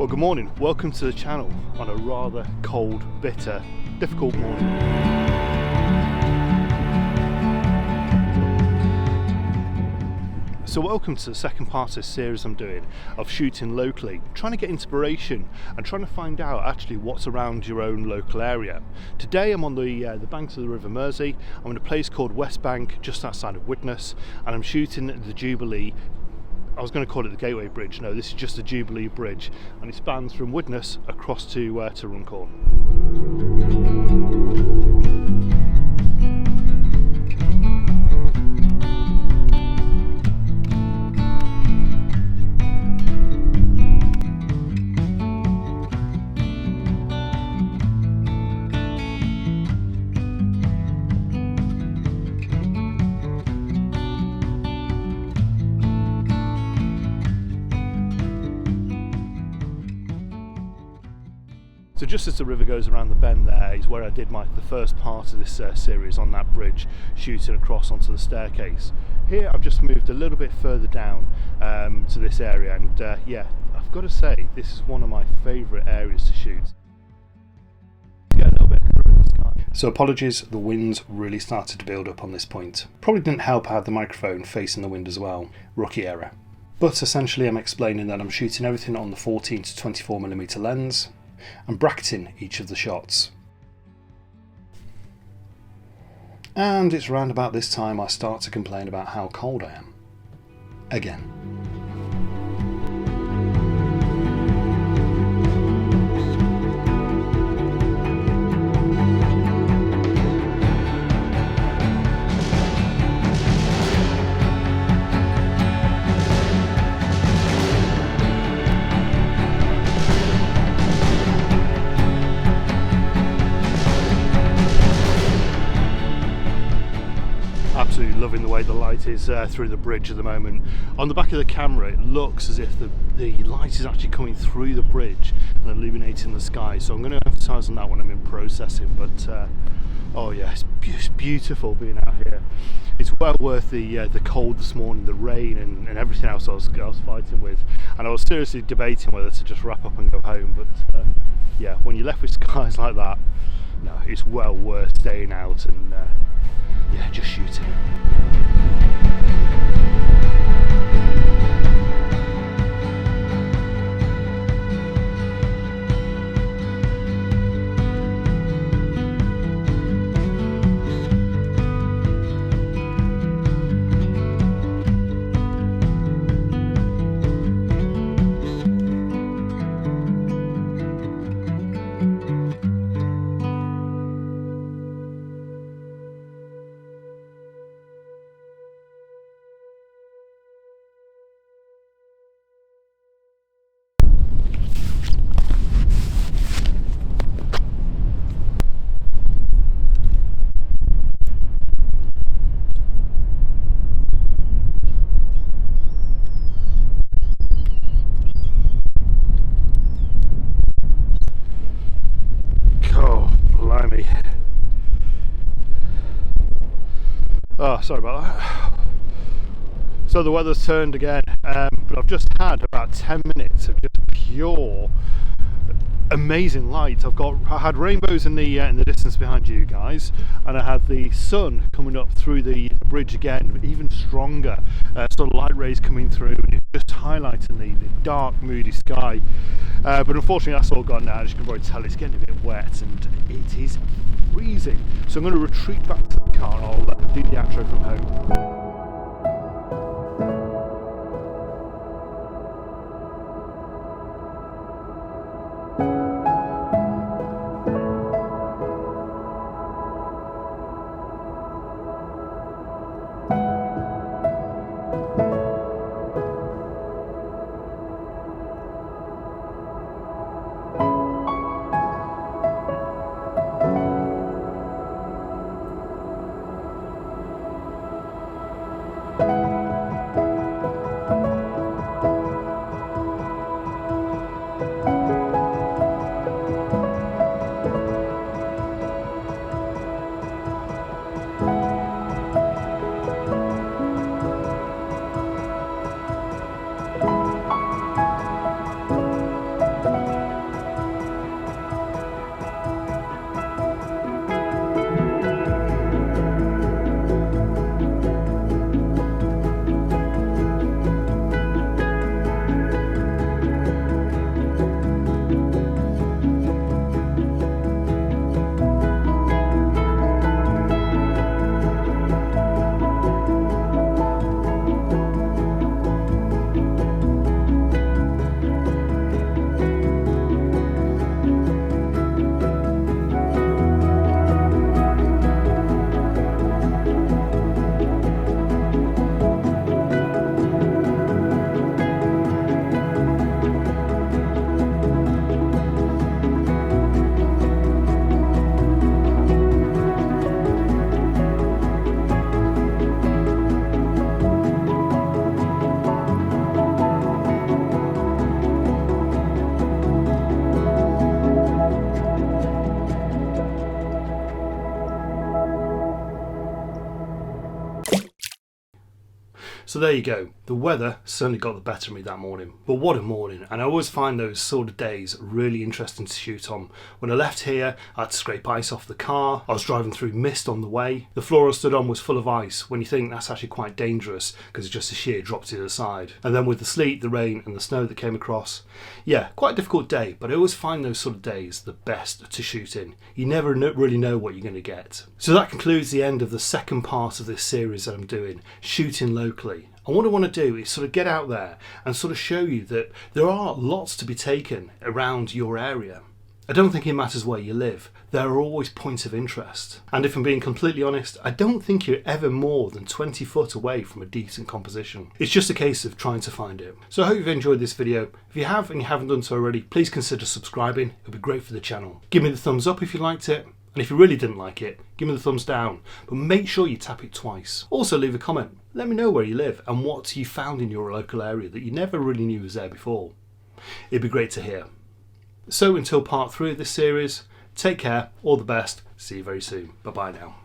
Well, good morning. Welcome to the channel on a rather cold, bitter, difficult morning. So welcome to the second part of this series I'm doing of shooting locally, trying to get inspiration and trying to find out actually what's around your own local area. Today I'm on the banks of the River Mersey. I'm in a place called West Bank, just outside of Widnes, and I'm shooting the Jubilee. I was going to call it the Gateway Bridge. No, this is just the Jubilee Bridge, and it spans from Widnes across to Runcorn. So just as the river goes around the bend there is where I did the first part of this series on that bridge, shooting across onto the staircase. Here I've just moved a little bit further down to this area, and yeah, I've got to say this is one of my favourite areas to shoot. Get a little bit of colour in the sky. So apologies, the winds really started to build up on this point. Probably didn't help I had the microphone facing the wind as well. Rookie error. But essentially I'm explaining that I'm shooting everything on the 14 to 24mm lens. I'm bracketing each of the shots. And it's round about this time I start to complain about how cold I am. Again. Absolutely loving the way the light is through the bridge at the moment. On the back of the camera it looks as if the light is actually coming through the bridge and illuminating the sky, so I'm going to emphasise on that when I'm in processing, but oh yeah, it's beautiful being out here. It's well worth the cold this morning, the rain and everything else I was fighting with, and I was seriously debating whether to just wrap up and go home, but yeah, when you're left with skies like that, no, it's well worth staying out and yeah, just shooting. Oh, sorry about that. So the weather's turned again, but I've just had about 10 minutes of just pure amazing light. I had rainbows in the distance behind you guys, and I had the sun coming up through the bridge again, even stronger. Sort of light rays coming through, and it's just highlighting the dark, moody sky. But unfortunately, that's all gone now. As you can probably tell, it's getting a bit wet, and it is freezing. So I'm going to retreat back to the car, and I'll do the outro from home. there you go. The weather certainly got the better of me that morning. But what a morning. And I always find those sort of days really interesting to shoot on. When I left here, I had to scrape ice off the car. I was driving through mist on the way. The floor I stood on was full of ice, when you think that's actually quite dangerous because it's just a sheer drop to the side. And then with the sleet, the rain and the snow that came across. Yeah, quite a difficult day, but I always find those sort of days the best to shoot in. You never really know what you're going to get. So that concludes the end of the second part of this series that I'm doing, shooting locally. And what I want to do is sort of get out there and sort of show you that there are lots to be taken around your area. I don't think it matters where you live, there are always points of interest. And if I'm being completely honest, I don't think you're ever more than 20 foot away from a decent composition. It's just a case of trying to find it. So I hope you've enjoyed this video. If you have and you haven't done so already, please consider subscribing, it would be great for the channel. Give me the thumbs up if you liked it. And if you really didn't like it, give me the thumbs down, but make sure you tap it twice. Also leave a comment. Let me know where you live and what you found in your local area that you never really knew was there before. It'd be great to hear. So until part 3 of this series, take care, all the best, see you very soon. Bye bye now.